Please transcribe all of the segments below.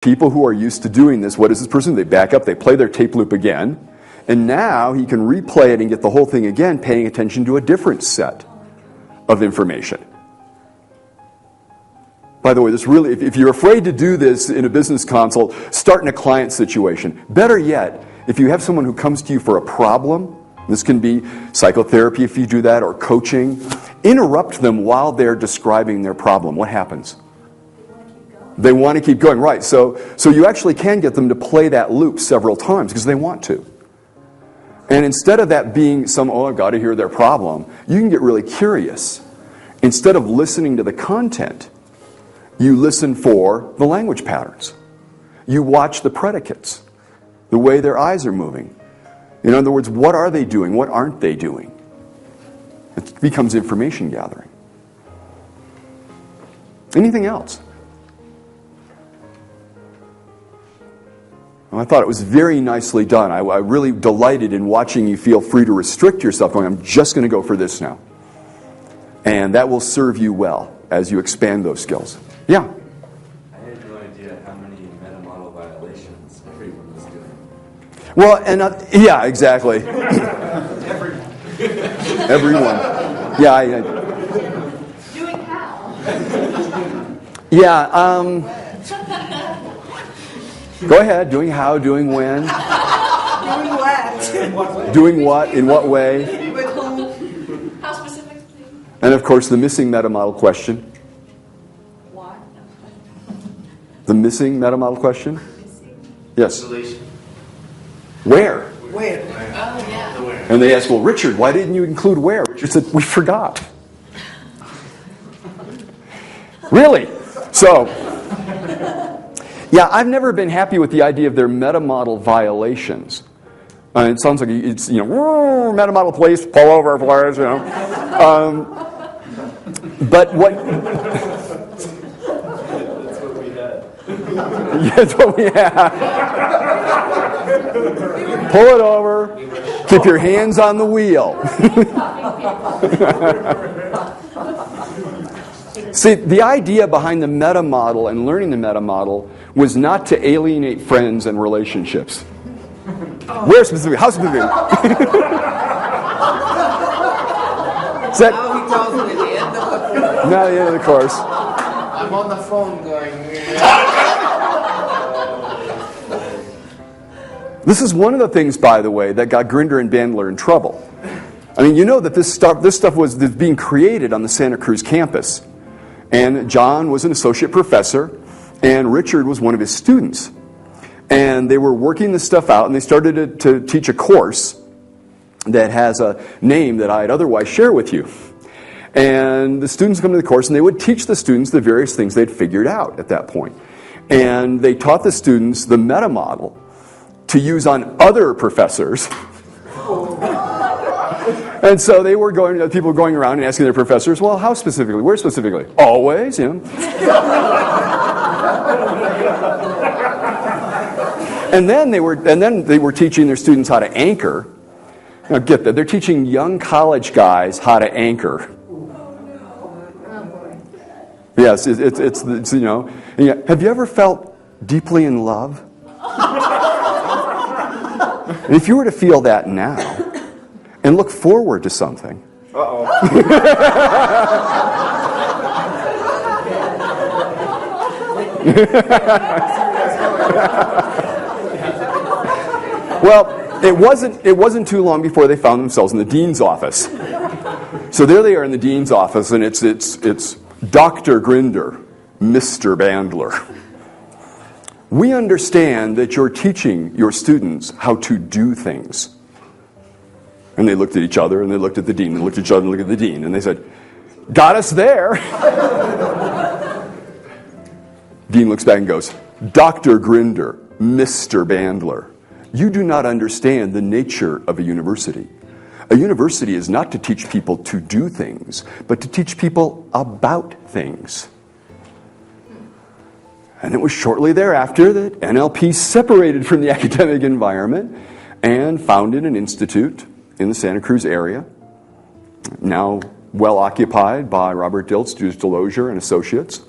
People who are used to doing this, what does this person do? They back up, they play their tape loop again, and now he can replay it and get the whole thing again, paying attention to a different set of information. By the way, this really, if you're afraid to do this in a business consult, start in a client situation. Better yet, if you have someone who comes to you for a problem, this can be psychotherapy if you do that, or coaching, interrupt them while they're describing their problem. What happens? They want to keep going, right. So you actually can get them to play that loop several times because they want to. And instead of that being I've got to hear their problem, you can get really curious. Instead of listening to the content, you listen for the language patterns. You watch the predicates, the way their eyes are moving. In other words, what are they doing? What aren't they doing? It becomes information gathering. Anything else? Well, I thought it was very nicely done. I really delighted in watching you feel free to restrict yourself, going, I'm just going to go for this now. And that will serve you well as you expand those skills. Yeah? I had no idea how many meta-model violations everyone was doing. Well, and yeah, exactly. Everyone. Yeah. Doing how? Yeah. Go ahead. Doing how? Doing when? Doing what? Doing what? In what way? With whom? How specifically? And of course, the missing meta-model question. What? The missing meta-model question? Yes. Relation. Where? Where? Oh, yeah. And they ask, well, Richard, why didn't you include where? Richard said, we forgot. Really? So, yeah, I've never been happy with the idea of their meta-model violations. It sounds like it's, meta-model police, pull over, please, but what... That's what we had. Yeah, that's what we had. Pull it over. Keep your hands on the wheel. See, the idea behind the meta model and learning the meta model was not to alienate friends and relationships. Where specifically? How specifically? Is that, Oh, he tells me at the end of the course. not the end of the course. I'm on the phone going... This is one of the things, by the way, that got Grinder and Bandler in trouble. I mean, you know that this stuff was being created on the Santa Cruz campus. And John was an associate professor, and Richard was one of his students. And they were working this stuff out, and they started to teach a course that has a name that I'd otherwise share with you. And the students come to the course, and they would teach the students the various things they'd figured out at that point. And they taught the students the meta model to use on other professors. And so they were people going around and asking their professors, well, how specifically? Where specifically? Always, And then they were teaching their students how to anchor. Now get that, they're teaching young college guys how to anchor. Yes, it's have you ever felt deeply in love? And if you were to feel that now, and look forward to something. Well, it wasn't too long before they found themselves in the dean's office. So there they are in the dean's office, and it's Dr. Grinder, Mr. Bandler. We understand that you're teaching your students how to do things. And they looked at each other, and they looked at the dean, and looked at each other, and looked at the dean, and they said, got us there. Dean looks back and goes, Dr. Grinder, Mr. Bandler, you do not understand the nature of a university. A university is not to teach people to do things, but to teach people about things. And it was shortly thereafter that NLP separated from the academic environment and founded an institute in the Santa Cruz area, now well occupied by Robert Dilts, Juice Delosier, and Associates,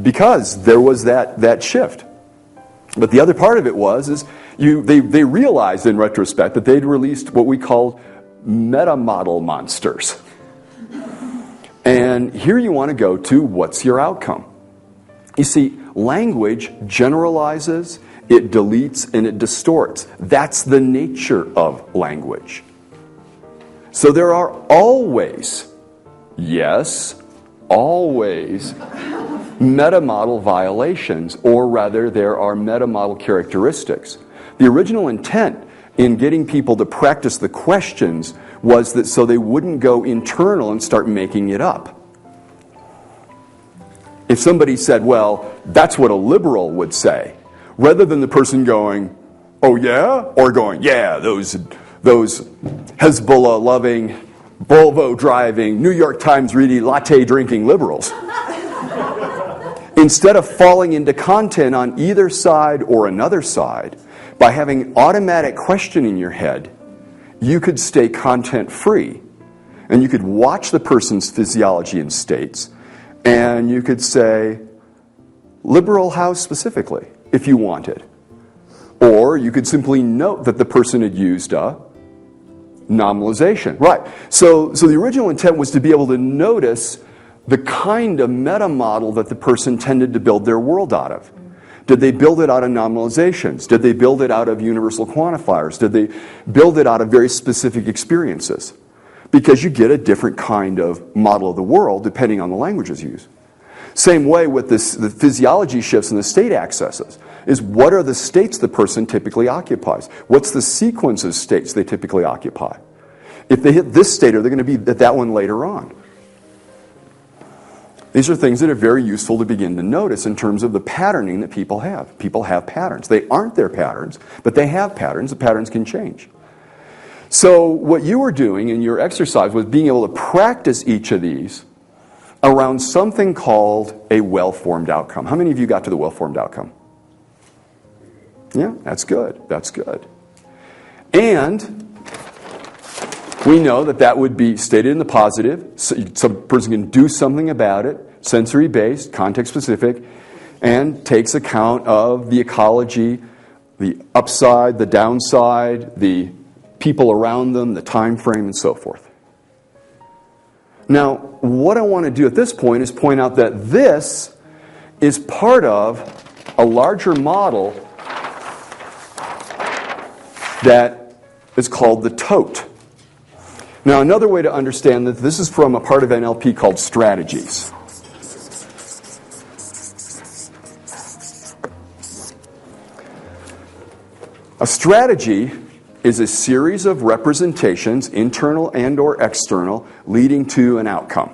because there was that shift. But the other part of it they realized in retrospect that they'd released what we called meta-model monsters. And here you want to go to what's your outcome. You see, language generalizes, it deletes, and it distorts. That's the nature of language. So there are always, yes, always, meta-model violations, or rather there are meta-model characteristics. The original intent in getting people to practice the questions was that so they wouldn't go internal and start making it up. If somebody said, well, that's what a liberal would say, rather than the person going, oh yeah? Or going, yeah, those Hezbollah-loving, Volvo-driving, New York Times-reading, latte-drinking liberals. Instead of falling into content on either side or another side, by having automatic question in your head, you could stay content-free. And you could watch the person's physiology and states, and you could say, liberal how specifically, if you wanted. Or you could simply note that the person had used a nominalization. Right. So the original intent was to be able to notice the kind of meta-model that the person tended to build their world out of. Did they build it out of nominalizations? Did they build it out of universal quantifiers? Did they build it out of very specific experiences? Because you get a different kind of model of the world depending on the languages used. Same way with the physiology shifts and the state accesses, is what are the states the person typically occupies? What's the sequence of states they typically occupy? If they hit this state, are they going to be at that one later on? These are things that are very useful to begin to notice in terms of the patterning that people have. People have patterns. They aren't their patterns, but they have patterns. The patterns can change. So what you were doing in your exercise was being able to practice each of these around something called a well-formed outcome. How many of you got to the well-formed outcome? Yeah, that's good. That's good. And we know that that would be stated in the positive. So some person can do something about it, sensory-based, context-specific, and takes account of the ecology, the upside, the downside, the people around them, the time frame, and so forth. Now, what I want to do at this point is point out that this is part of a larger model that is called the TOTE. Now, another way to understand that this is from a part of NLP called strategies. A strategy is a series of representations, internal and or external, leading to an outcome.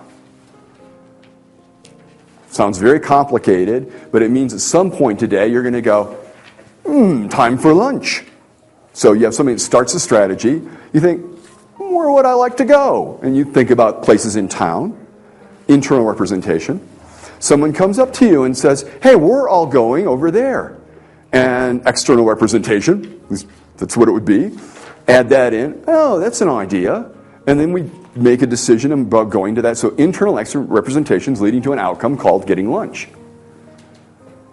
Sounds very complicated, but it means at some point today you're going to go, time for lunch. So you have something that starts a strategy. You think, where would I like to go? And you think about places in town, internal representation. Someone comes up to you and says, hey, we're all going over there. And external representation, that's what it would be. Add that in. Oh, that's an idea. And then we make a decision about going to that. So internal, external representations leading to an outcome called getting lunch.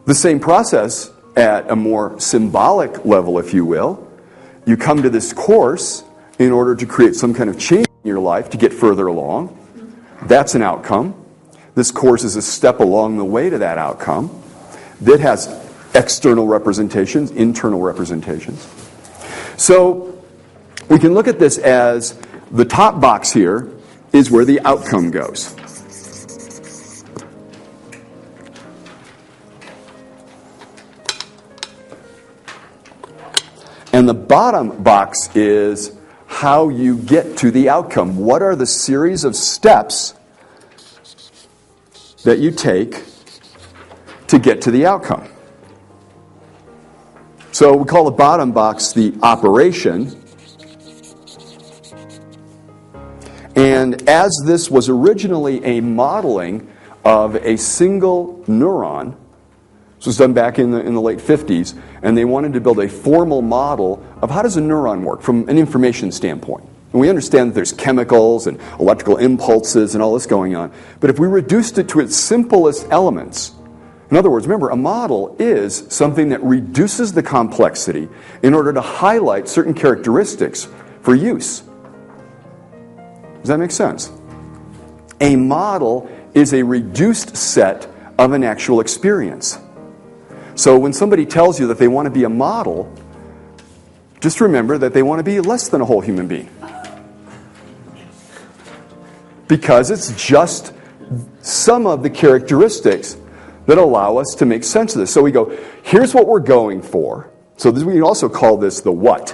The same process at a more symbolic level, if you will. You come to this course in order to create some kind of change in your life to get further along. That's an outcome. This course is a step along the way to that outcome. That has external representations, internal representations. So we can look at this as the top box here is where the outcome goes. And the bottom box is how you get to the outcome. What are the series of steps that you take to get to the outcome? So we call the bottom box the operation. And as this was originally a modeling of a single neuron, this was done back in the late 50s, and they wanted to build a formal model of how does a neuron work from an information standpoint. And we understand that there's chemicals and electrical impulses and all this going on. But if we reduced it to its simplest elements, In other words, remember, a model is something that reduces the complexity in order to highlight certain characteristics for use. Does that make sense? A model is a reduced set of an actual experience. So when somebody tells you that they want to be a model, just remember that they want to be less than a whole human being. Because it's just some of the characteristics that allow us to make sense of this. So we go, here's what we're going for. So we can also call this the what.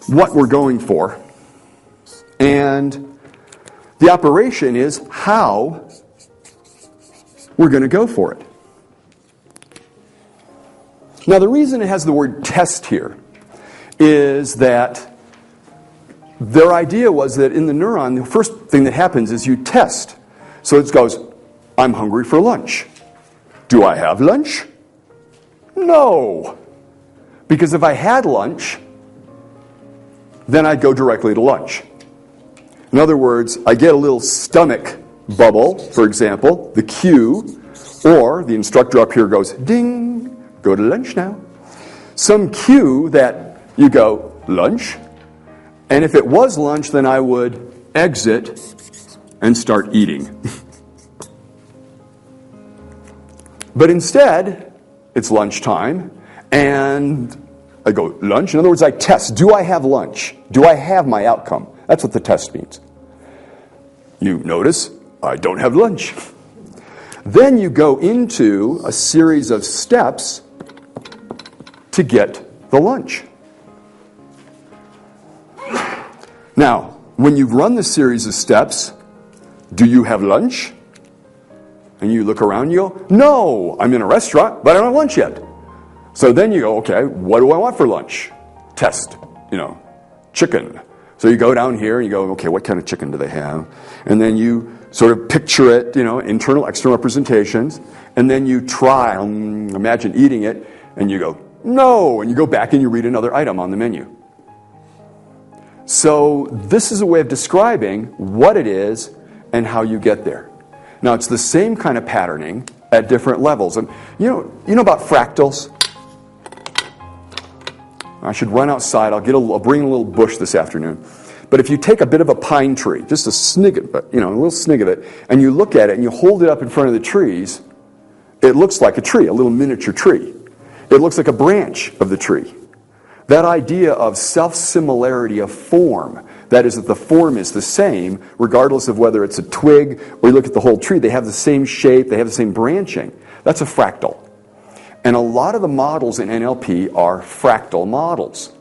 What we're going for. And the operation is how we're going to go for it. Now, the reason it has the word test here is that their idea was that in the neuron, the first thing that happens is you test. So it goes, I'm hungry for lunch. Do I have lunch? No. Because if I had lunch, then I'd go directly to lunch. In other words, I get a little stomach bubble, for example, the cue, or the instructor up here goes, ding, go to lunch now. Some cue that you go, lunch. And if it was lunch, then I would exit and start eating. But instead, it's lunchtime, and I go, lunch? In other words, I test. Do I have lunch? Do I have my outcome? That's what the test means. You notice, I don't have lunch. Then you go into a series of steps to get the lunch. Now, when you've run the series of steps, do you have lunch? And you look around and you go, no, I'm in a restaurant, but I don't have lunch yet. So then you go, okay, what do I want for lunch? Test, chicken. So you go down here and you go, okay, what kind of chicken do they have? And then you sort of picture it, internal, external representations. And then you try, imagine eating it, and you go, no. And you go back and you read another item on the menu. So this is a way of describing what it is and how you get there. Now, it's the same kind of patterning at different levels. And you know about fractals? I should run outside. I'll bring a little bush this afternoon. But if you take a bit of a pine tree, just a snig of it, a little snig of it, and you look at it and you hold it up in front of the trees, it looks like a tree, a little miniature tree. It looks like a branch of the tree. That idea of self-similarity of form, that is, that the form is the same, regardless of whether it's a twig or you look at the whole tree, they have the same shape, they have the same branching. That's a fractal. And a lot of the models in NLP are fractal models.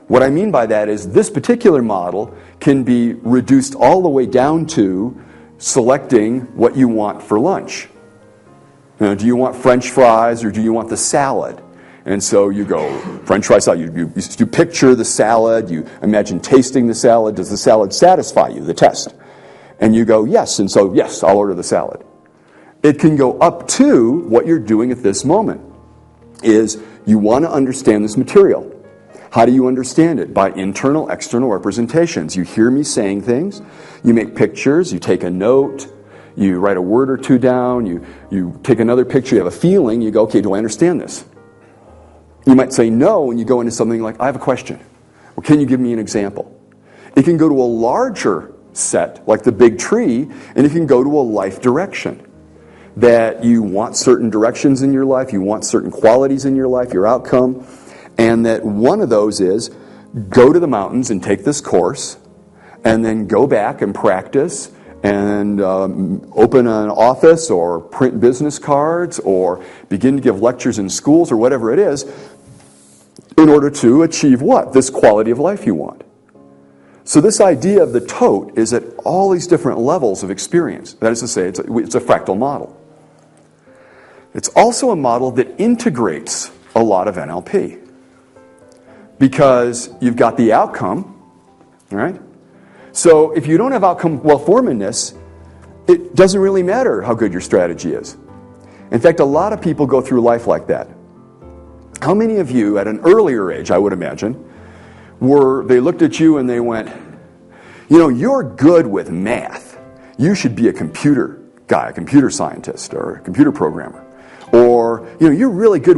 What I mean by that is this particular model can be reduced all the way down to selecting what you want for lunch. Do you want French fries or do you want the salad? And so you go, French fry salad, you picture the salad, you imagine tasting the salad. Does the salad satisfy you, the test? And you go, yes, and so yes, I'll order the salad. It can go up to what you're doing at this moment, is you want to understand this material. How do you understand it? By internal, external representations. You hear me saying things, you make pictures, you take a note, you write a word or two down, you take another picture, you have a feeling, you go, okay, do I understand this? You might say no, and you go into something like, I have a question. Well, can you give me an example? It can go to a larger set, like the big tree, and it can go to a life direction. That you want certain directions in your life, you want certain qualities in your life, your outcome, and that one of those is go to the mountains and take this course, and then go back and practice, and open an office or print business cards or begin to give lectures in schools or whatever it is in order to achieve what? This quality of life you want. So this idea of the tote is at all these different levels of experience. That is to say, it's a fractal model. It's also a model that integrates a lot of NLP. Because you've got the outcome, all right? So if you don't have outcome well-formedness, it doesn't really matter how good your strategy is. In fact, a lot of people go through life like that. How many of you, at an earlier age, I would imagine, they looked at you and they went, you're good with math. You should be a computer guy, a computer scientist or a computer programmer. Or, you're really good